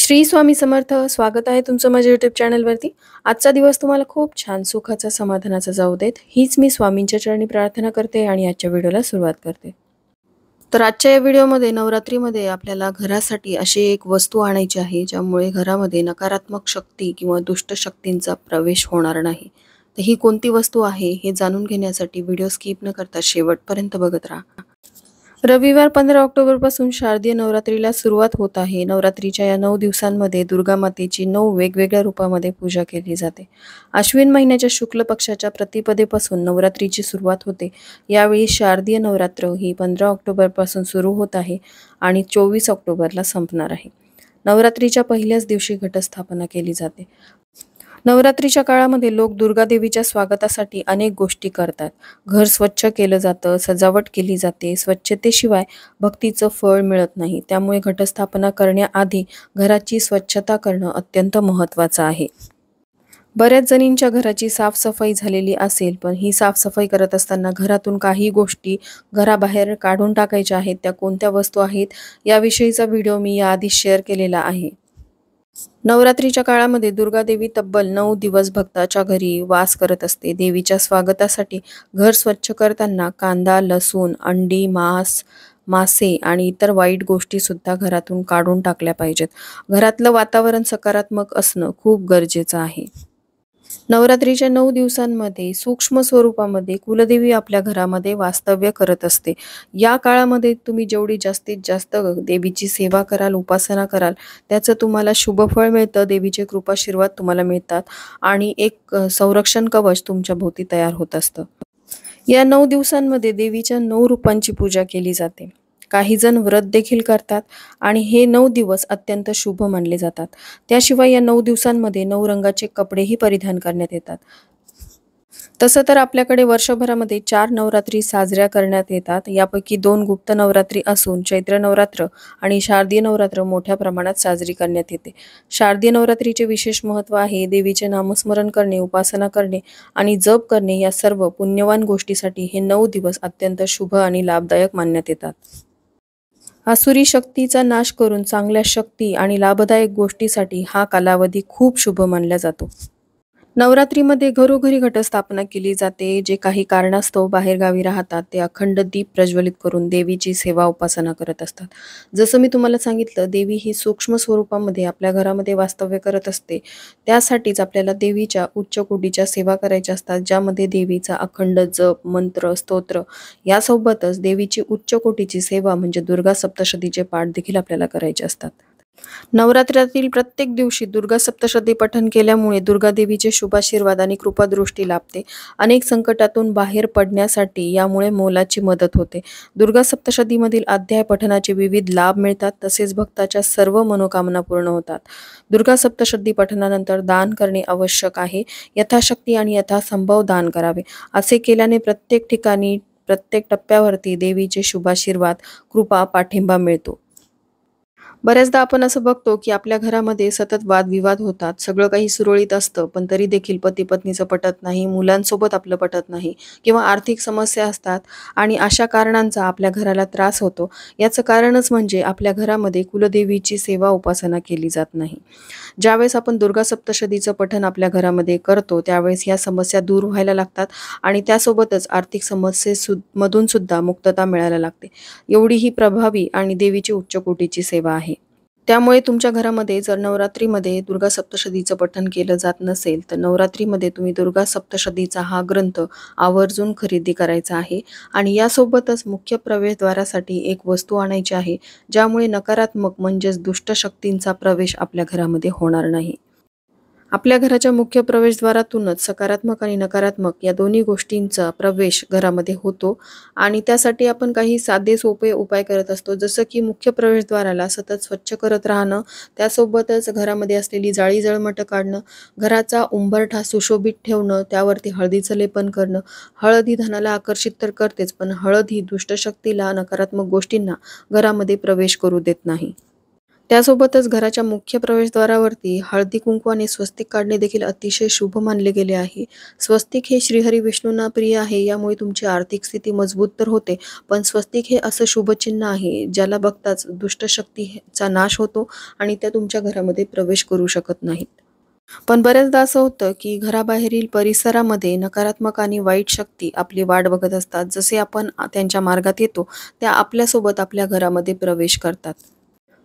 श्री स्वामी समर्थ. स्वागत आहे तुमचं माझ्या यूट्यूब चॅनलवरती. आजचा दिवस तुम्हाला खूप छान सुखाचा समाधानाचा जाऊ देत, हीच मी स्वामींच्या चरणी प्रार्थना करते आणि आजच्या व्हिडिओला सुरुवात करते. तर आजच्या या व्हिडिओमध्ये नवरात्रीमध्ये आपल्याला घरासाठी अशी एक वस्तू आणायची आहे, ज्यामुळे घरामध्ये नकारात्मक शक्ती किंवा दुष्ट शक्तींचा प्रवेश होणार नाही. तर ही कोणती वस्तू आहे हे जाणून घेण्यासाठी व्हिडिओ स्किप न करता शेवटपर्यंत बघत राहा. रविवार 15 ऑक्टोबरपासून शारदीय नवरात्रीला सुरुवात होत आहे. नवरात्रीच्या या 9 दिवसांमध्ये दुर्गा मातेची 9 वेगवेगळ्या रूपामध्ये पूजा केली जाते. अश्विन महिन्याच्या शुक्ल पक्षाच्या प्रतिपदेपासून नवरात्रीची सुरुवात होते. यावेळी शारदीय नवरात्र ही 15 ऑक्टोबरपासून सुरू होत आहे आणि 24 ऑक्टोबरला संपणार आहे. नवरात्रीच्या पहिल्याच दिवशी घटस्थापना केली जाते. नवरात्रीच्या काळामध्ये लोक दुर्गा देवीच्या स्वागतासाठी अनेक गोष्टी करतात. घर स्वच्छ केलं जातं, सजावट केली जाते. स्वच्छतेशिवाय भक्तीचं फळ मिळत नाही. त्यामुळे घटस्थापना करण्याआधी घराची स्वच्छता करणं अत्यंत महत्त्वाचं आहे. बऱ्याच जणींच्या घराची साफसफाई झालेली असेल, पण ही साफसफाई करत असताना घरातून काही गोष्टी घराबाहेर काढून टाकायच्या आहेत. त्या कोणत्या वस्तू आहेत याविषयीचा व्हिडिओ मी याआधी शेअर केलेला आहे. नवरात्रीच्या काळामध्ये दुर्गा देवी तब्बल 9 दिवस भक्ताच्या घरी वास करत असते. देवीच्या स्वागतासाठी घर स्वच्छ करताना कांदा, लसूण, अंडी, मासे आणि इतर वाईट गोष्टी सुद्धा घरातून काढून टाकल्या पाहिजेत. घरातलं वातावरण सकारात्मक असणं खूप गरजेचं आहे. नवरात्रीच्या 9 दिवसांमध्ये सूक्ष्म स्वरूपामध्ये कुलदेवी आपल्या घरामध्ये वास्तव्य करत असते. या काळामध्ये तुम्ही जेवढी जास्तीत जास्त देवीची सेवा कराल, उपासना कराल, त्याचं तुम्हाला शुभफळ मिळतं. देवीचे कृपाशीर्वाद तुम्हाला मिळतात आणि एक संरक्षण कवच तुमच्या भोवती तयार होत असतं. या 9 दिवसांमध्ये देवीच्या 9 रूपांची पूजा केली जाते. काही जण व्रत देखील करतात आणि हे 9 दिवस अत्यंत शुभ मानले जातात. त्याशिवाय या 9 दिवसांमध्ये 9 रंगाचे कपडेही परिधान करण्यात येतात. तसं तर आपल्याकडे वर्षभरामध्ये 4 नवरात्री साजऱ्या करण्यात येतात. यापैकी 2 गुप्त नवरात्री असून चैत्र नवरात्र आणि शारदीय नवरात्र मोठ्या प्रमाणात साजरी करण्यात येते. शारदीय नवरात्रीचे विशेष महत्त्व आहे. देवीचे नामस्मरण करणे, उपासना करणे आणि जप करणे या सर्व पुण्यवान गोष्टीसाठी हे 9 दिवस अत्यंत शुभ आणि लाभदायक मानण्यात येतात. आसुरी शक्तीचा नाश करून चांगल्या शक्ती आणि लाभदायक गोष्टीसाठी हा कालावधी खूप शुभ मानला जातो. नवरात्रीमध्ये घरोघरी घटस्थापना केली जाते. जे काही कारणास्तव बाहेरगावी राहतात ते अखंड दीप प्रज्वलित करून देवीची सेवा उपासना करत असतात. जसं मी तुम्हाला सांगितलं, देवी ही सूक्ष्म स्वरूपामध्ये आपल्या घरामध्ये वास्तव्य करत असते. त्यासाठीच आपल्याला देवीच्या उच्च कोटीच्या सेवा करायच्या असतात, ज्यामध्ये देवीचा अखंड जप, मंत्र, स्तोत्र यासोबतच देवीची उच्च कोटीची सेवा म्हणजे दुर्गा सप्तशतीचे पाठ देखील आपल्याला करायचे असतात. नवरात्रातील प्रत्येक दिवशी दुर्गा सप्तशती पठण केल्यामुळे दुर्गा देवीचे शुभाशीर्वाद आणि कृपादृष्टी लाभते. अनेक संकटातून बाहेर पडण्यासाठी यामुळे मोलाची मदत होते. दुर्गा सप्तशतीमधील अध्याय पठणाचे विविध लाभ मिळतात, तसेच भक्ताच्या सर्व मनोकामना पूर्ण होतात. दुर्गा सप्तशती पठणानंतर दान करणे आवश्यक आहे. यथाशक्ती आणि यथासंभव दान करावे. असे केल्याने प्रत्येक ठिकाणी, प्रत्येक टप्प्यावरती देवीचे शुभाशीर्वाद, कृपा, पाठिंबा मिळतो. बऱ्याचदा आपण असं बघतो की आपल्या घरामध्ये सतत वादविवाद होतात. सगळं काही सुरळीत असतं, पण तरी देखील पती-पत्नीचं पटत नाही, मुलांसोबत आपलं पटत नाही किंवा आर्थिक समस्या असतात आणि अशा कारणांचा आपल्या घराला त्रास होतो. याचं कारणच म्हणजे आपल्या घरामध्ये कुलदेवीची सेवा उपासना केली जात नाही. ज्यावेळेस आपण दुर्गा सप्तशतीचं पठण आपल्या घरामध्ये करतो, त्यावेळेस ह्या समस्या दूर व्हायला लागतात आणि त्यासोबतच आर्थिक मधून सुद्धा मुक्तता मिळायला लागते. एवढी ही प्रभावी आणि देवीची उच्च कोटीची सेवा आहे. त्यामुळे तुमच्या घरामध्ये जर नवरात्रीमध्ये दुर्गा सप्तशतीचं पठण केलं जात नसेल, तर नवरात्रीमध्ये तुम्ही दुर्गा सप्तशतीचा हा ग्रंथ आवर्जून खरेदी करायचा आहे आणि यासोबतच मुख्य प्रवेशद्वारासाठी एक वस्तू आणायची आहे, ज्यामुळे नकारात्मक म्हणजेच दुष्ट शक्तींचा प्रवेश आपल्या घरामध्ये होणार नाही. आपल्या घराच्या मुख्य प्रवेशद्वारातूनच सकारात्मक आणि नकारात्मक या दोन्ही गोष्टींचा प्रवेश घरामध्ये होतो आणि त्यासाठी आपण काही साधे सोपे उपाय करत असतो. जसं की मुख्य प्रवेशद्वाराला सतत स्वच्छ करत राहणं, त्यासोबतच घरामध्ये असलेली जाळी जळमटं काढणं, घराचा उंबरठा सुशोभित ठेवणं, त्यावरती हळदीचं लेपन करणं. हळद ही धनाला आकर्षित तर करतेच, पण हळद ही दुष्ट शक्तीला, नकारात्मक गोष्टींना घरामध्ये प्रवेश करू देत नाही. त्यासोबतच घराच्या मुख्य प्रवेशद्वारावरती हळदी कुंकू आणि स्वस्तिक काढणे देखील अतिशय शुभ मानले गेले आहे. स्वस्तिक हे श्रीहरी विष्णूंना प्रिय आहे, यामुळे तुमची आर्थिक स्थिती मजबूत तर होते, पण स्वस्तिक हे असं शुभचिन्ह आहे ज्याला बघताच दुष्ट शक्तीचा नाश होतो आणि त्या तुमच्या घरामध्ये प्रवेश करू शकत नाहीत. पण बऱ्याचदा असं होतं की घराबाहेरील परिसरामध्ये नकारात्मक आणि वाईट शक्ती आपली वाट बघत असतात. जसे आपण त्यांच्या मार्गात येतो, त्या आपल्यासोबत आपल्या घरामध्ये प्रवेश करतात.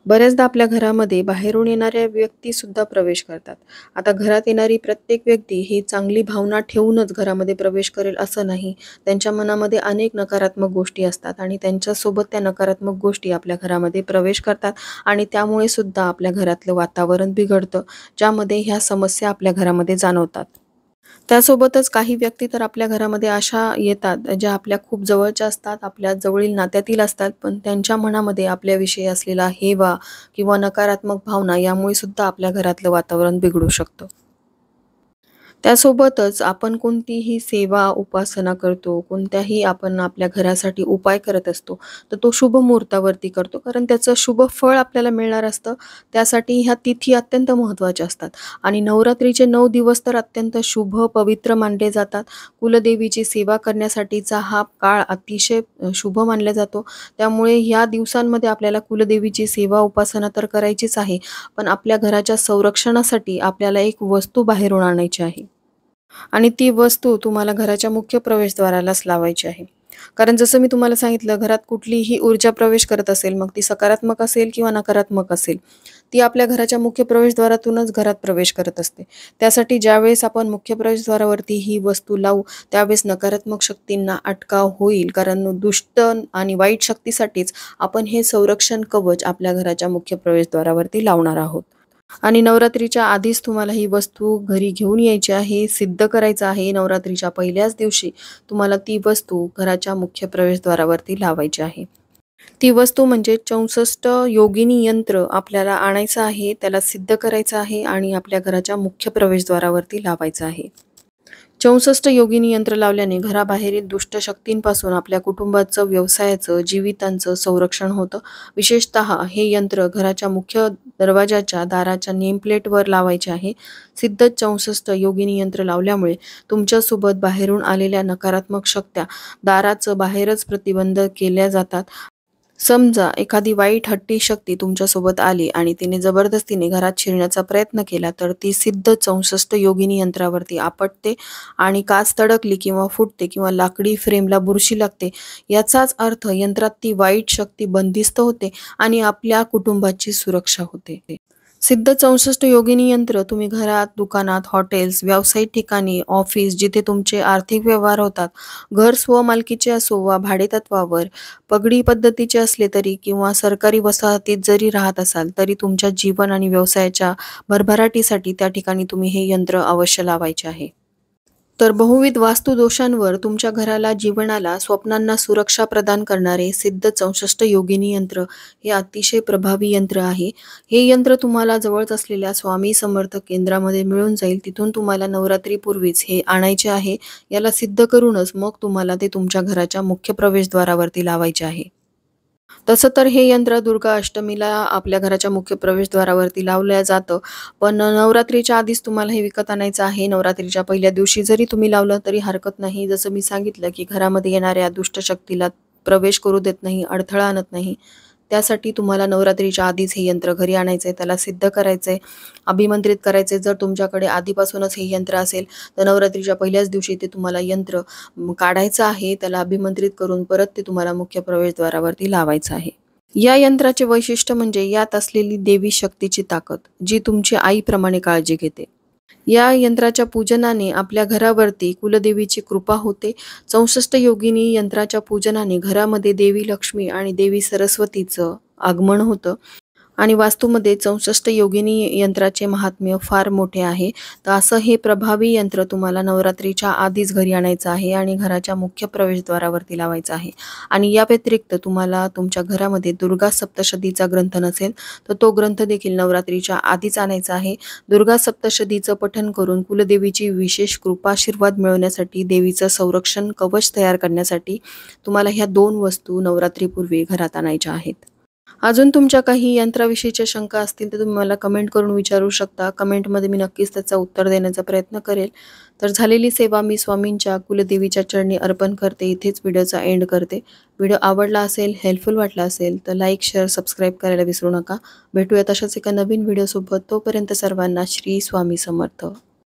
बऱ्याचदा आपल्या घरामध्ये बाहेरून येणाऱ्या व्यक्तीसुद्धा प्रवेश करतात. आता घरात येणारी प्रत्येक व्यक्ती ही चांगली भावना ठेवूनच घरामध्ये प्रवेश करेल असं नाही. त्यांच्या मनामध्ये अनेक नकारात्मक गोष्टी असतात आणि त्यांच्यासोबत त्या नकारात्मक गोष्टी आपल्या घरामध्ये प्रवेश करतात आणि त्यामुळे सुद्धा आपल्या घरातलं वातावरण बिघडतं, ज्यामध्ये ह्या समस्या आपल्या घरामध्ये जाणवतात. त्यासोबतच काही व्यक्ती तर आपल्या घरामध्ये अशा येतात, ज्या आपल्या खूप जवळच्या असतात, आपल्या जवळील नात्यातील असतात, पण त्यांच्या मनामध्ये आपल्याविषयी असलेला हेवा किंवा नकारात्मक भावना यामुळे सुद्धा आपल्या घरातलं वातावरण बिघडू शकतं. त्यासोबतच आपण कोणतीही सेवा, उपासना करतो, कोणत्याही आपण आपल्या घरासाठी उपाय करत असतो, तर तो शुभ मुहूर्तावरती करतो. कारण त्याचं शुभ फळ आपल्याला मिळणार असतं. त्यासाठी ह्या तिथी अत्यंत महत्त्वाच्या असतात आणि नवरात्रीचे 9 दिवस तर अत्यंत शुभ, पवित्र मानले जातात. कुलदेवीची सेवा करण्यासाठीचा हा काळ अतिशय शुभ मानला जातो. त्यामुळे ह्या दिवसांमध्ये आपल्याला कुलदेवीची सेवा, उपासना तर करायचीच आहे, पण आपल्या घराच्या संरक्षणासाठी आपल्याला एक वस्तू बाहेरून आणायची आहे. आणि ती वस्तू तुम्हाला घराच्या मुख्य प्रवेशद्वारालाच लावायची आहे. कारण जसं मी तुम्हाला सांगितलं, घरात कुठलीही ऊर्जा प्रवेश करत असेल, मग ती सकारात्मक असेल किंवा नकारात्मक असेल, ती आपल्या घराच्या मुख्य प्रवेशद्वारातूनच घरात प्रवेश करत असते. त्यासाठी ज्यावेळेस आपण मुख्य प्रवेशद्वारावरती ही वस्तू लावू, त्यावेळेस नकारात्मक शक्तींना अटकाव होईल. कारण दुष्ट आणि वाईट शक्तीसाठीच आपण हे संरक्षण कवच आपल्या घराच्या मुख्य प्रवेशद्वारावरती लावणार आहोत. आणि नवरात्रीच्या आधीच तुम्हाला ही वस्तू घरी घेऊन यायची आहे, सिद्ध करायचं आहे. नवरात्रीच्या पहिल्याच दिवशी तुम्हाला ती वस्तू घराच्या मुख्य प्रवेशद्वारावरती लावायची आहे. ती वस्तू म्हणजे 64 योगिनी यंत्र आपल्याला आणायचं आहे, त्याला सिद्ध करायचं आहे आणि आपल्या घराच्या मुख्य प्रवेशद्वारावरती लावायचं आहे. 64 योगिनी यंत्र लावल्याने घराबाहेरील दुष्ट शक्तींपासून आपल्या कुटुंबाचं, व्यवसायाचं, जीवितांचं संरक्षण होतं. विशेषतः हे यंत्र घराच्या मुख्य दरवाजाच्या दाराच्या नेम प्लेटवर लावायचे आहे. सिद्ध 64 योगिनी यंत्र लावल्यामुळे तुमच्यासोबत बाहेरून आलेल्या नकारात्मक शक्त्या दाराचं बाहेरच प्रतिबंध केल्या जातात. समजा एखादी वाईट हट्टी शक्ती तुमच्यासोबत आली आणि तिने जबरदस्तीने घरात शिरण्याचा प्रयत्न केला, तर ती सिद्ध 64 योगिनी यंत्रावरती आपटते आणि काच तडकली किंवा फुटते किंवा लाकडी फ्रेमला बुरशी लागते. याचाच अर्थ यंत्रात ती वाईट शक्ती बंदिस्त होते आणि आपल्या कुटुंबाची सुरक्षा होते. सिद्ध 64 योगिनी यंत्र तुम्ही घरात, दुकानात, हॉटेल्स, व्यावसायिक ठिकाणी, ऑफिस जिथे तुमचे आर्थिक व्यवहार होतात, घर स्वमालकीचे असो वा भाडेतत्वावर, पगडी पद्धतीचे असले तरी किंवा सरकारी वसाहतीत जरी राहत असाल, तरी तुमच्या जीवन आणि व्यवसायाच्या भरभराटीसाठी त्या ठिकाणी तुम्ही हे यंत्र अवश्य लावायचे आहे. तर बहुविध वास्तुदोषांवर तुमच्या घराला, जीवनाला, स्वप्नांना सुरक्षा प्रदान करणारे सिद्ध 64 योगिनी यंत्र हे अतिशय प्रभावी यंत्र आहे. हे यंत्र तुम्हाला जवळच असलेल्या स्वामी समर्थ केंद्रामध्ये मिळून जाईल. तिथून तुम्हाला नवरात्रीपूर्वीच हे आणायचे आहे. याला सिद्ध करूनच मग तुम्हाला ते तुमच्या घराच्या मुख्य प्रवेशद्वारावरती लावायचे आहे. तसं तर हे यंत्र दुर्गा अष्टमीला आपल्या घराच्या मुख्य प्रवेशद्वारावरती लावलं जातं. पण नवरात्रीच्या आधीच तुम्हाला हे विकत आणायचं आहे. नवरात्रीच्या पहिल्या दिवशी जरी तुम्ही लावलं तरी हरकत नाही. जसं मी सांगितलं, की घरामध्ये येणाऱ्या दुष्ट शक्तीला प्रवेश करू देत नाही, अडथळा आणत नाही. त्यासाठी तुम्हाला नवरात्रीच्या आधीच हे यंत्र घरी आणायचं आहे, त्याला सिद्ध करायचं आहे, अभिमंत्रित करायचं आहे. जर तुमच्याकडे आधीपासूनच हे यंत्र असेल, तर नवरात्रीच्या पहिल्याच दिवशी ते तुम्हाला यंत्र काढायचं आहे, त्याला अभिमंत्रित करून परत ते तुम्हाला मुख्य प्रवेशद्वारावरती लावायचं आहे. या यंत्राचे वैशिष्ट्य म्हणजे यात असलेली देवी शक्तीची ताकद, जी तुमची आईप्रमाणे काळजी घेते. या यंत्राच्या पूजनाने आपल्या घरावरती कुलदेवीची कृपा होते. 64 योगिनी यंत्राच्या पूजनाने घरामध्ये देवी लक्ष्मी आणि देवी सरस्वतीचं आगमन होतं. आणि वास्तूमध्ये 64 योगिनी यंत्राचे महात्म्य फार मोठे आहे. तर असं हे प्रभावी यंत्र तुम्हाला नवरात्रीच्या आधीच घरी आणायचं आहे आणि घराच्या मुख्य प्रवेशद्वारावरती लावायचं आहे. आणि या व्यतिरिक्त तुम्हाला तुमच्या घरामध्ये दुर्गा सप्तशतीचा ग्रंथ नसेल, तर तो ग्रंथ देखील नवरात्रीच्या आधीच आणायचा आहे. दुर्गा सप्तशतीचं पठण करून कुलदेवीची विशेष कृपाशीर्वाद मिळवण्यासाठी, देवीचं संरक्षण कवच तयार करण्यासाठी तुम्हाला ह्या 2 वस्तू नवरात्रीपूर्वी घरात आणायच्या आहेत. अजून तुमच्या काही यंत्राविषयीच्या शंका असतील तर तुम्ही मला कमेंट करून विचारू शकता. कमेंटमध्ये मी नक्कीच त्याचं उत्तर देण्याचा प्रयत्न करेल. तर झालेली सेवा मी स्वामींच्या कुलदेवीच्या चरणी अर्पण करते. इथेच व्हिडिओचा एंड करते. व्हिडिओ आवडला असेल, हेल्पफुल वाटला असेल तर लाईक, शेअर, सबस्क्राईब करायला विसरू नका. भेटूया तशाच एका नवीन व्हिडिओसोबत. तोपर्यंत सर्वांना श्री स्वामी समर्थ.